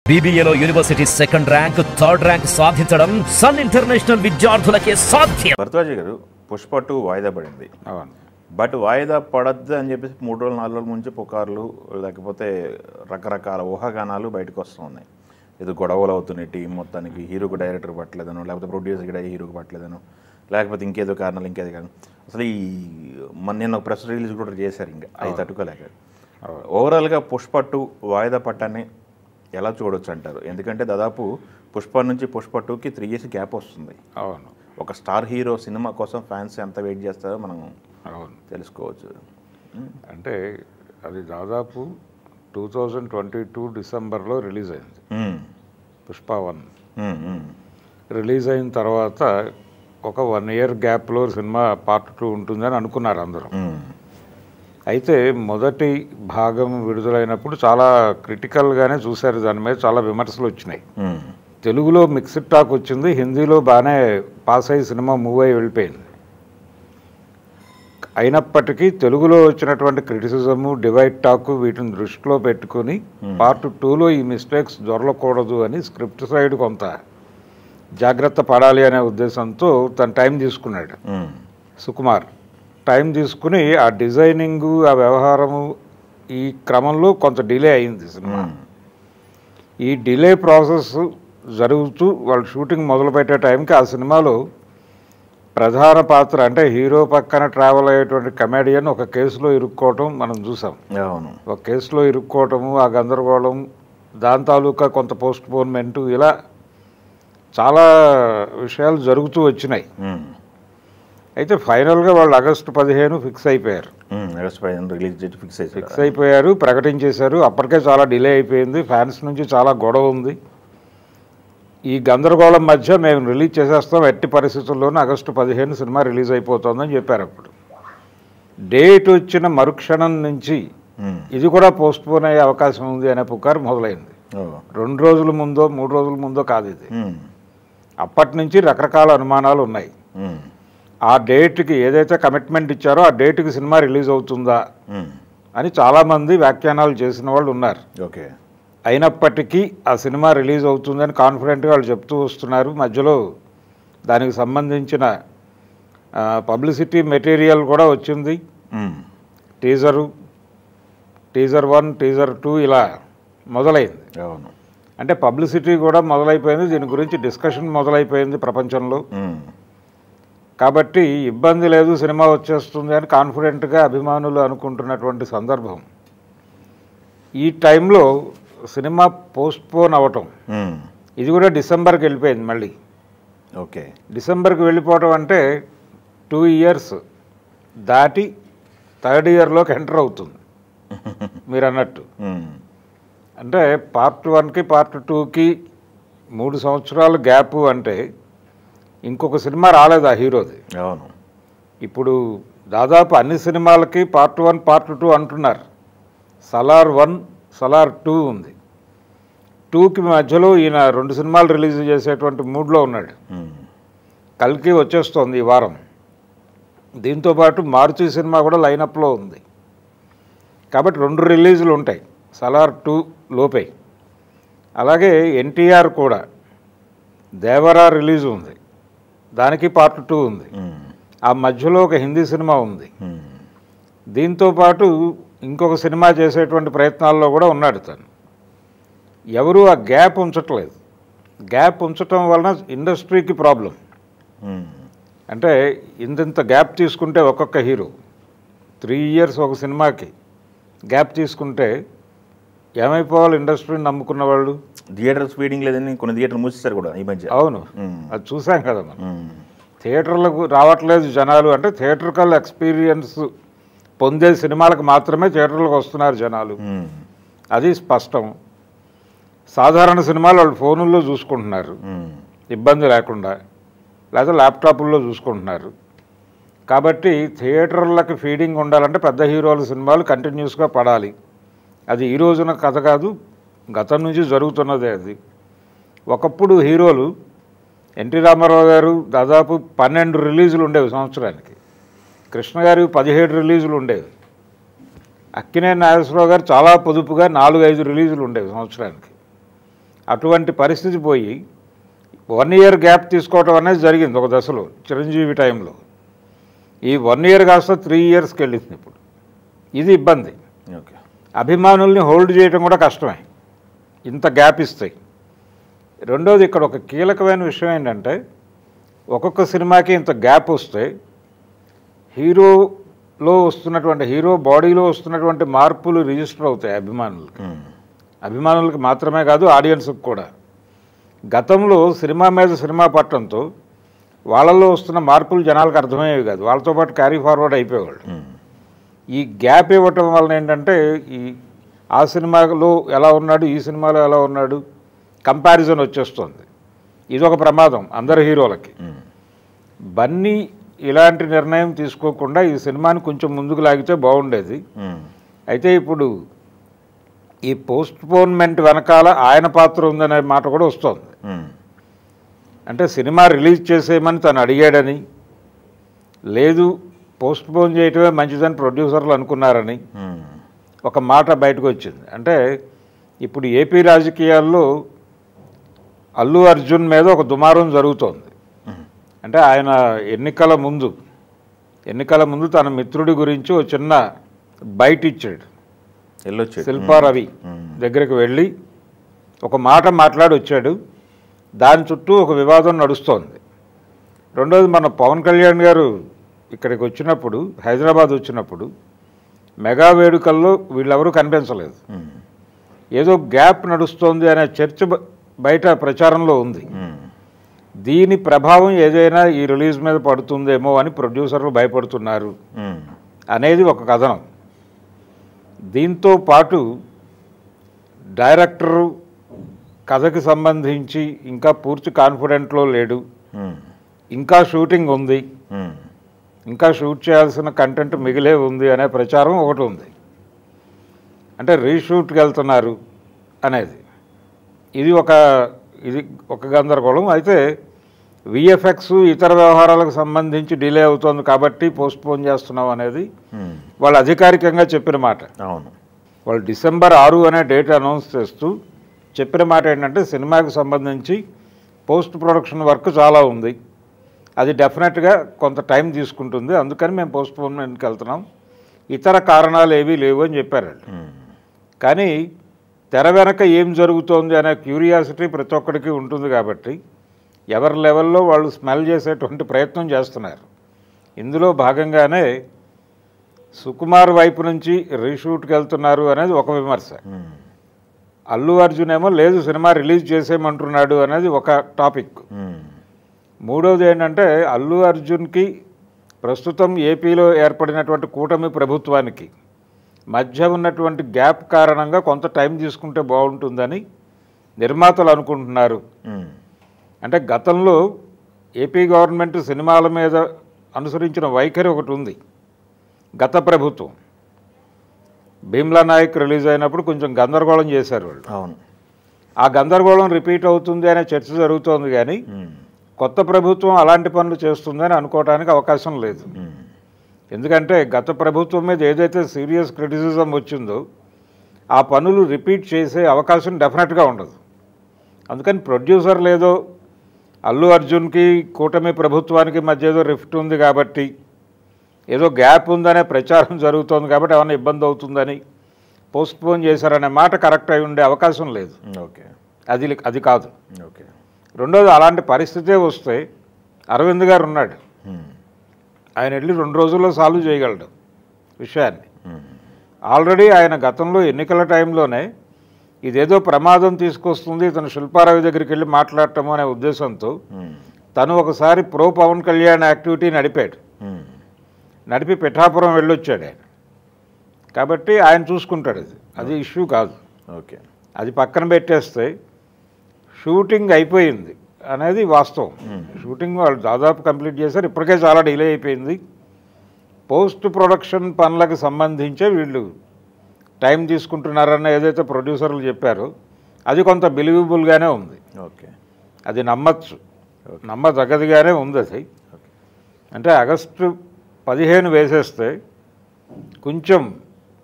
BBAలో university second rank third rank సాధించడం Sun international విద్యార్థులకే సాధ్యం. భరద్వాజ్ గారు పుష్ప 2 వాయిదా పడింది. బట్ వాయిదా పడద్దు అని చెప్పేసి 3 రోజులు 4 రోజుల ముందు పుకార్లు లేకపోతే రకరకాల ఊహాగానాలు బయటకు వస్తూ ఉన్నాయి. ఏదో గొడవలు అవుతున్నాయి టీం మొత్తానికి, హీరోకి డైరెక్టర్ పట్టలేదనో, లేకపోతే ప్రొడ్యూసర్కి హీరోకి పట్టలేదనో, లేకపోతే ఇంకేదో కారణాలు ఇంకేదో కారణం. అసలు ఈ నిన్న ఒక ప్రెస్ రిలీజ్ కూడా చేశారు. ఇంకా అవి తట్టుకోలేక ఓవరాల్గా పుష్ప 2 వాయిదా పట్టాన్ని ఎలా చూడొచ్చు అంటారు? ఎందుకంటే దాదాపు పుష్ప నుంచి పుష్ప 2కి 3 years గ్యాప్ వస్తుంది. అవును, ఒక స్టార్ హీరో సినిమా కోసం ఫ్యాన్స్ ఎంత వెయిట్ చేస్తారో మనం తెలుసుకోవచ్చు. అంటే అది దాదాపు 2022 డిసెంబర్లో రిలీజ్ అయింది పుష్ప 1. రిలీజ్ అయిన తర్వాత ఒక 1 year గ్యాప్లో సినిమా పార్ట్ 2 ఉంటుందని అనుకున్నారు అందరూ. అయితే మొదటి భాగం విడుదలైనప్పుడు చాలా క్రిటికల్గానే చూశారు, దాని మీద చాలా విమర్శలు వచ్చినాయి. తెలుగులో మిక్స్డ్ టాక్ వచ్చింది, హిందీలో బాగానే పాస్ అయ్యి సినిమా మూవ్ అయ్యి వెళ్ళిపోయింది. అయినప్పటికీ తెలుగులో వచ్చినటువంటి క్రిటిసిజము, డివైడ్ టాక్ వీటిని దృష్టిలో పెట్టుకుని పార్ట్ 2లో ఈ మిస్టేక్స్ దొరకకూడదు అని స్క్రిప్ట్ సైడ్ కొంత జాగ్రత్త పడాలి అనే ఉద్దేశంతో తన టైం తీసుకున్నాడు సుకుమార్. టైం తీసుకుని ఆ డిజైనింగు, ఆ వ్యవహారము, ఈ క్రమంలో కొంత డిలే అయింది సినిమా. ఈ డిలే ప్రాసెస్ జరుగుతూ వాళ్ళు షూటింగ్ మొదలుపెట్టే టైంకి ఆ సినిమాలో ప్రధాన పాత్ర అంటే హీరో పక్కన ట్రావెల్ అయ్యేటువంటి కమెడియన్ ఒక కేసులో ఇరుక్కోవటం మనం చూసాం. ఒక కేసులో ఇరుక్కోవటము, ఆ గందరగోళం, దాని తాలూకా కొంత పోస్ట్ పోన్మెంటు, ఇలా చాలా విషయాలు జరుగుతూ వచ్చినాయి. అయితే ఫైనల్గా వాళ్ళు ఆగస్టు 15 ఫిక్స్ అయిపోయారు. ఫిక్స్ అయిపోయారు, ప్రకటించేశారు. అప్పటికే చాలా డిలే అయిపోయింది, ఫ్యాన్స్ నుంచి చాలా గొడవ ఉంది. ఈ గందరగోళం మధ్య మేము రిలీజ్ చేసేస్తాం, ఎట్టి పరిస్థితుల్లోనూ ఆగస్టు 15 సినిమా రిలీజ్ అయిపోతుందని చెప్పారు. అప్పుడు డేట్ వచ్చిన మరుక్షణం నుంచి ఇది కూడా పోస్ట్ పోన్ అయ్యే అవకాశం ఉంది అనే పుకారు మొదలైంది. 2 రోజుల ముందో 3 రోజుల ముందో కాదు ఇది. అప్పటి నుంచి రకరకాల అనుమానాలు ఉన్నాయి. ఆ డేట్కి ఏదైతే కమిట్మెంట్ ఇచ్చారో ఆ డేట్కి సినిమా రిలీజ్ అవుతుందా అని చాలామంది వ్యాఖ్యానాలు చేసిన వాళ్ళు ఉన్నారు. అయినప్పటికీ ఆ సినిమా రిలీజ్ అవుతుందని కాన్ఫిడెంట్గా వాళ్ళు చెప్తూ వస్తున్నారు. మధ్యలో దానికి సంబంధించిన పబ్లిసిటీ మెటీరియల్ కూడా వచ్చింది. టీజర్ 1, టీజర్ 2 ఇలా మొదలైంది. అంటే పబ్లిసిటీ కూడా మొదలైపోయింది, దీని గురించి డిస్కషన్ మొదలైపోయింది ప్రపంచంలో. కాబట్టి ఇబ్బంది లేదు, సినిమా వచ్చేస్తుంది అని కాన్ఫిడెంట్గా అభిమానులు అనుకుంటున్నటువంటి సందర్భం. ఈ టైంలో సినిమా పోస్ట్ పోన్ అవ్వటం, ఇది కూడా డిసెంబర్కి వెళ్ళిపోయింది. మళ్ళీ డిసెంబర్కి వెళ్ళిపోవటం అంటే 2 years దాటి 3rd yearలోకి ఎంటర్ అవుతుంది మీరు అన్నట్టు. అంటే పార్ట్ 1కి పార్ట్ 2కి 3 సంవత్సరాల గ్యాప్ అంటే ఇంకొక సినిమా రాలేదు ఆ హీరోది. ఇప్పుడు దాదాపు అన్ని సినిమాలకి పార్ట్ 1 పార్ట్ 2 అంటున్నారు. సలార్ 1 సలార్ 2 ఉంది. 2కి మధ్యలో ఈయన 2 సినిమాలు రిలీజ్ చేసేటువంటి మూడ్లో ఉన్నాడు. కల్కి వచ్చేస్తోంది ఈ వారం. దీంతోపాటు మారుతి సినిమా కూడా లైనప్లో ఉంది. కాబట్టి 2 రిలీజులు ఉంటాయి సలార్ 2 లోపే. అలాగే ఎన్టీఆర్ కూడా దేవరా రిలీజ్ ఉంది, దానికి పార్ట్ 2 ఉంది. ఆ మధ్యలో ఒక హిందీ సినిమా ఉంది. దీంతోపాటు ఇంకొక సినిమా చేసేటువంటి ప్రయత్నాల్లో కూడా ఉన్నాడు తను. ఎవరు ఆ గ్యాప్ ఉంచట్లేదు. గ్యాప్ ఉంచటం వలన ఇండస్ట్రీకి ప్రాబ్లం. అంటే ఇంత గ్యాప్ తీసుకుంటే ఒక్కొక్క హీరో 3 years ఒక సినిమాకి గ్యాప్ తీసుకుంటే ఏమైపోవాలి ఇండస్ట్రీని నమ్ముకున్న వాళ్ళు? థియేటర్స్ ఫీడింగ్ లేదని కొన్ని థియేటర్లు మూసేస్తారు కూడా ఈ మధ్య. అవును, అది చూసాం కదా మనం. థియేటర్లకు రావట్లేదు జనాలు. అంటే థియేటర్కల్ ఎక్స్పీరియన్స్ పొందే సినిమాలకు మాత్రమే థియేటర్లకు వస్తున్నారు జనాలు, అది స్పష్టం. సాధారణ సినిమాలు వాళ్ళు ఫోనుల్లో చూసుకుంటున్నారు ఇబ్బంది లేకుండా, లేదా ల్యాప్టాప్ల్లో చూసుకుంటున్నారు. కాబట్టి థియేటర్లకు ఫీడింగ్ ఉండాలంటే పెద్ద హీరోల సినిమాలు కంటిన్యూస్గా పడాలి. అది ఈ రోజున కథ కాదు, గతం నుంచి జరుగుతున్నదే అది. ఒకప్పుడు హీరోలు ఎన్టీ రామారావు గారు దాదాపు 12 రిలీజులు ఉండేవి సంవత్సరానికి. కృష్ణ గారు 17 రిలీజులు ఉండేవి. అక్కినేని నాగేశ్వరరావు గారు చాలా పొదుపుగా 4-5 రిలీజులు ఉండేవి సంవత్సరానికి. అటువంటి పరిస్థితి పోయి 1 ఇయర్ గ్యాప్ తీసుకోవడం అనేది జరిగింది ఒక దశలో చిరంజీవి టైంలో. ఈ 1 ఇయర్ కాస్త 3 ఇయర్స్కి వెళ్ళింది ఇప్పుడు. ఇది ఇబ్బంది. ఓకే, అభిమానుల్ని హోల్డ్ చేయడం కూడా కష్టమే ఇంత గ్యాప్ ఇస్తాయి. రెండోది ఇక్కడ ఒక కీలకమైన విషయం ఏంటంటే ఒక్కొక్క సినిమాకి ఇంత గ్యాప్ వస్తే హీరో బాడీలో వస్తున్నటువంటి మార్పులు రిజిస్టర్ అవుతాయి అభిమానులకి మాత్రమే కాదు, ఆడియన్స్కి కూడా. గతంలో సినిమా మీద సినిమా పట్టడంతో వాళ్ళల్లో వస్తున్న మార్పులు జనాలకు అర్థమయ్యేవి కాదు, వాళ్ళతో పాటు క్యారీ ఫార్వర్డ్ అయిపోయేవాళ్ళు. ఈ గ్యాప్ ఇవ్వటం వలన ఏంటంటే ఆ సినిమాలో ఎలా ఉన్నాడు, ఈ సినిమాలో ఎలా ఉన్నాడు కంపారిజన్ వచ్చేస్తుంది. ఇదొక ప్రమాదం అందరు హీరోలకి. బన్నీ ఇలాంటి నిర్ణయం తీసుకోకుండా ఈ సినిమాని కొంచెం ముందుకు లాగితే బాగుండేది. అయితే ఇప్పుడు ఈ పోస్ట్పోన్మెంట్ వెనకాల ఆయన పాత్ర ఉందనే మాట కూడా వస్తుంది. అంటే సినిమా రిలీజ్ చేసేయమని తను అడిగాడని, లేదు పోస్ట్పోన్ చేయటమే మంచిదని ప్రొడ్యూసర్లు అనుకున్నారని ఒక మాట బయటకు వచ్చింది. అంటే ఇప్పుడు ఏపీ రాజకీయాల్లో అల్లు అర్జున్ మీద ఒక దుమారం జరుగుతోంది. అంటే ఆయన ఎన్నికల ముందు తన మిత్రుడి గురించి ఒక చిన్న బయట ఇచ్చాడు. శిల్పా రవి దగ్గరికి వెళ్ళి ఒక మాట మాట్లాడి వచ్చాడు. దాని చుట్టూ ఒక వివాదం నడుస్తోంది. రెండోది మన పవన్ కళ్యాణ్ గారు ఇక్కడికి వచ్చినప్పుడు, హైదరాబాద్ వచ్చినప్పుడు మెగా వేడుకల్లో వీళ్ళెవరూ కనిపించలేదు. ఏదో గ్యాప్ నడుస్తోంది అనే చర్చ బయట ప్రచారంలో ఉంది. దీని ప్రభావం ఏదైనా ఈ రిలీజ్ మీద పడుతుందేమో అని ప్రొడ్యూసర్లు భయపడుతున్నారు అనేది ఒక కథనం. దీంతో పాటు డైరెక్టరు కథకి సంబంధించి ఇంకా పూర్తి కాన్ఫిడెంట్లో లేడు, ఇంకా షూటింగ్ ఉంది, ఇంకా షూట్ చేయాల్సిన కంటెంట్ మిగిలే ఉంది అనే ప్రచారం ఒకటి ఉంది. అంటే రీషూట్కి వెళ్తున్నారు అనేది ఇది ఒక గందరగోళం. అయితే విఎఫ్ఎక్స్ ఇతర వ్యవహారాలకు సంబంధించి డిలే అవుతోంది కాబట్టి పోస్ట్పోన్ చేస్తున్నాం అనేది వాళ్ళు అధికారికంగా చెప్పిన మాట. అవును, వాళ్ళు December 6 అనే డేట్ అనౌన్స్ చేస్తూ చెప్పిన మాట ఏంటంటే సినిమాకి సంబంధించి పోస్ట్ ప్రొడక్షన్ వర్క్ చాలా ఉంది, అది డెఫినెట్గా కొంత టైం తీసుకుంటుంది, అందుకని మేము పోస్ట్పోన్మెంట్కి వెళ్తున్నాం, ఇతర కారణాలు ఏవీ లేవు అని చెప్పారు. కానీ తెర వెనక ఏం జరుగుతోంది అనే క్యూరియాసిటీ ప్రతి ఒక్కడికి ఉంటుంది కాబట్టి ఎవరి లెవెల్లో వాళ్ళు స్మెల్ చేసేటువంటి ప్రయత్నం చేస్తున్నారు. ఇందులో భాగంగానే సుకుమార్ వైపు నుంచి రీషూట్కి వెళ్తున్నారు అనేది ఒక విమర్శ. అల్లు అర్జున్ ఏమో లేదు సినిమా రిలీజ్ చేసేయమంటున్నాడు అనేది ఒక టాపిక్. మూడవది ఏంటంటే అల్లు అర్జున్కి ప్రస్తుతం ఏపీలో ఏర్పడినటువంటి కూటమి ప్రభుత్వానికి మధ్య ఉన్నటువంటి గ్యాప్ కారణంగా కొంత టైం తీసుకుంటే బాగుంటుందని నిర్మాతలు అనుకుంటున్నారు. అంటే గతంలో ఏపీ గవర్నమెంట్ సినిమాల మీద అనుసరించిన వైఖరి ఒకటి ఉంది. గత ప్రభుత్వం భీమ్లా నాయక్ రిలీజ్ అయినప్పుడు కొంచెం గందరగోళం చేశారు వాళ్ళు. అవును, ఆ గందరగోళం రిపీట్ అవుతుంది అనే చర్చ జరుగుతోంది, కానీ కొత్త ప్రభుత్వం అలాంటి పనులు చేస్తుందని అనుకోవడానికి అవకాశం లేదు. ఎందుకంటే గత ప్రభుత్వం మీద ఏదైతే సీరియస్ క్రిటిసిజం వచ్చిందో ఆ పనులు రిపీట్ చేసే అవకాశం డెఫినెట్గా ఉండదు. అందుకని ప్రొడ్యూసర్లు ఏదో అల్లు అర్జున్కి కూటమి ప్రభుత్వానికి మధ్య ఏదో రిఫ్ట్ ఉంది కాబట్టి, ఏదో గ్యాప్ ఉందనే ప్రచారం జరుగుతోంది కాబట్టి ఏమైనా ఇబ్బంది అవుతుందని పోస్ట్పోన్ చేశారనే మాట కరెక్ట్ అయి ఉండే అవకాశం లేదు. ఓకే, అది కాదు. ఓకే, రెండోది అలాంటి పరిస్థితే వస్తే అరవింద్ గారు ఉన్నాడు, ఆయన వెళ్ళి 2 రోజుల్లో సాల్వ్ చేయగలడు విషయాన్ని. ఆల్రెడీ ఆయన గతంలో ఎన్నికల టైంలోనే ఇదేదో ప్రమాదం తీసుకొస్తుంది, ఇతను శిల్పారావు దగ్గరికి వెళ్ళి మాట్లాడటము అనే ఉద్దేశంతో తను ఒకసారి ప్రో పవన్ కళ్యాణ్ యాక్టివిటీ నడిపి పిఠాపురం వెళ్ళొచ్చాడు ఆయన. కాబట్టి ఆయన చూసుకుంటాడు, అది ఇష్యూ కాదు. ఓకే, అది పక్కన పెట్టేస్తే షూటింగ్ అయిపోయింది అనేది వాస్తవం. షూటింగ్ వాళ్ళు దాదాపు కంప్లీట్ చేశారు, ఇప్పటికే చాలా డిలే అయిపోయింది. పోస్ట్ ప్రొడక్షన్ పనులకు సంబంధించే వీళ్ళు టైం తీసుకుంటున్నారన్న ఏదైతే ప్రొడ్యూసర్లు చెప్పారో అది కొంత బిలీవబుల్గానే ఉంది. ఓకే, అది నమ్మదగ్గదిగానే ఉంది. అది అంటే ఆగస్టు 15 వేసేస్తే కొంచెం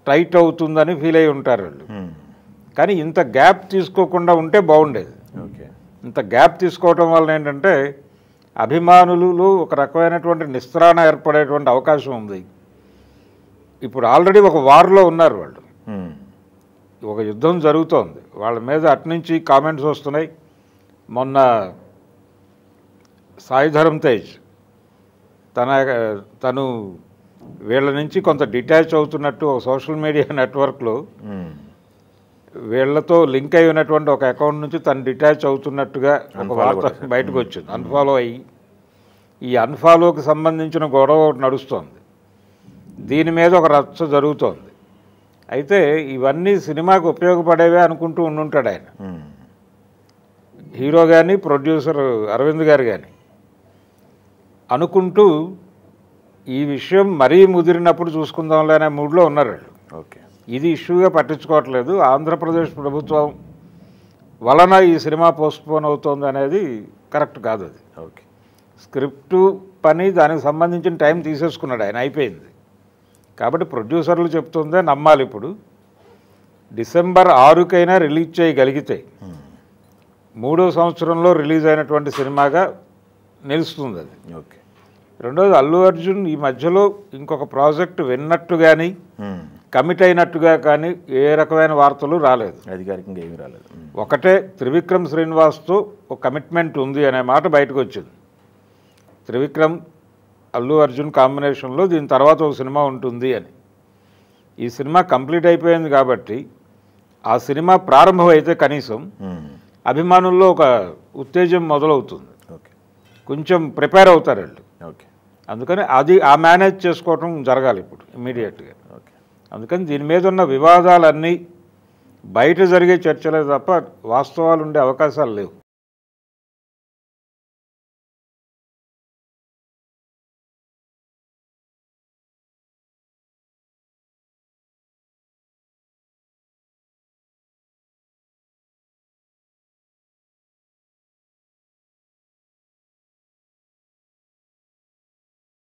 టైట్ అవుతుందని ఫీల్ అయి ఉంటారు వాళ్ళు. కానీ ఇంత గ్యాప్ తీసుకోకుండా ఉంటే బాగుండేది. ఇంత గ్యాప్ తీసుకోవటం వల్ల ఏంటంటే అభిమానులు ఒక రకమైనటువంటి నిస్త్రాణ ఏర్పడేటువంటి అవకాశం ఉంది. ఇప్పుడు ఆల్రెడీ ఒక వార్లో ఉన్నారు వాళ్ళు, ఒక యుద్ధం జరుగుతోంది, వాళ్ళ మీద అటునుంచి కామెంట్స్ వస్తున్నాయి. మొన్న సాయి ధరమ్ తేజ్ తను వీళ్ళ నుంచి కొంత డిటాచ్ అవుతున్నట్టు ఒక సోషల్ మీడియా నెట్వర్క్లో వీళ్లతో లింక్ అయి ఉన్నటువంటి ఒక అకౌంట్ నుంచి తను డిటాచ్ అవుతున్నట్టుగా ఒక వార్త బయటకు వచ్చింది. అన్ఫాలో అయ్యి ఈ అన్ఫాలోకి సంబంధించిన గొడవ ఒకటి నడుస్తోంది. దీని మీద ఒక రచ్చ జరుగుతోంది. అయితే ఇవన్నీ సినిమాకు ఉపయోగపడేవే అనుకుంటూ ఉండుంటాడు ఆయన, హీరో కానీ ప్రొడ్యూసర్ అరవింద్ గారు కానీ అనుకుంటూ ఈ విషయం మరీ ముదిరినప్పుడు చూసుకుందాంలే అనే మూడ్లో ఉన్నారు వాళ్ళు. ఓకే, ఇది ఇష్యూగా పట్టించుకోవట్లేదు. ఆంధ్రప్రదేశ్ ప్రభుత్వం వలన ఈ సినిమా పోస్ట్పోన్ అవుతుంది అనేది కరెక్ట్ కాదు. అది ఓకే, స్క్రిప్టు పని దానికి సంబంధించిన టైం తీసేసుకున్నాడు ఆయన, అయిపోయింది. కాబట్టి ప్రొడ్యూసర్లు చెప్తుందే నమ్మాలి. ఇప్పుడు డిసెంబర్ 6కైనా రిలీజ్ చేయగలిగితే 3వ సంవత్సరంలో రిలీజ్ అయినటువంటి సినిమాగా నిలుస్తుంది అది. ఓకే. రెండోది అల్లు అర్జున్ ఈ మధ్యలో ఇంకొక ప్రాజెక్ట్ విన్నట్టు కానీ కమిట్ అయినట్టుగా కానీ ఏ రకమైన వార్తలు రాలేదు, అధికారికంగా ఏమీ రాలేదు. ఒకటే త్రివిక్రమ్ శ్రీనివాస్తో ఒక కమిట్మెంట్ ఉంది అనే మాట బయటకు వచ్చింది. త్రివిక్రమ్ అల్లు అర్జున్ కాంబినేషన్లో దీని తర్వాత ఒక సినిమా ఉంటుంది అని. ఈ సినిమా కంప్లీట్ అయిపోయింది కాబట్టి ఆ సినిమా ప్రారంభం అయితే కనీసం అభిమానుల్లో ఒక ఉత్తేజం మొదలవుతుంది, కొంచెం ప్రిపేర్ అవుతారు వాళ్ళు. ఓకే, అందుకని అది ఆ మేనేజ్ చేసుకోవటం జరగాలి ఇప్పుడు ఇమ్మీడియట్గా. ఓకే. అందుకని దీని మీద ఉన్న వివాదాలన్నీ బయట జరిగే చర్చలే తప్ప వాస్తవాలు ఉండే అవకాశాలు లేవు.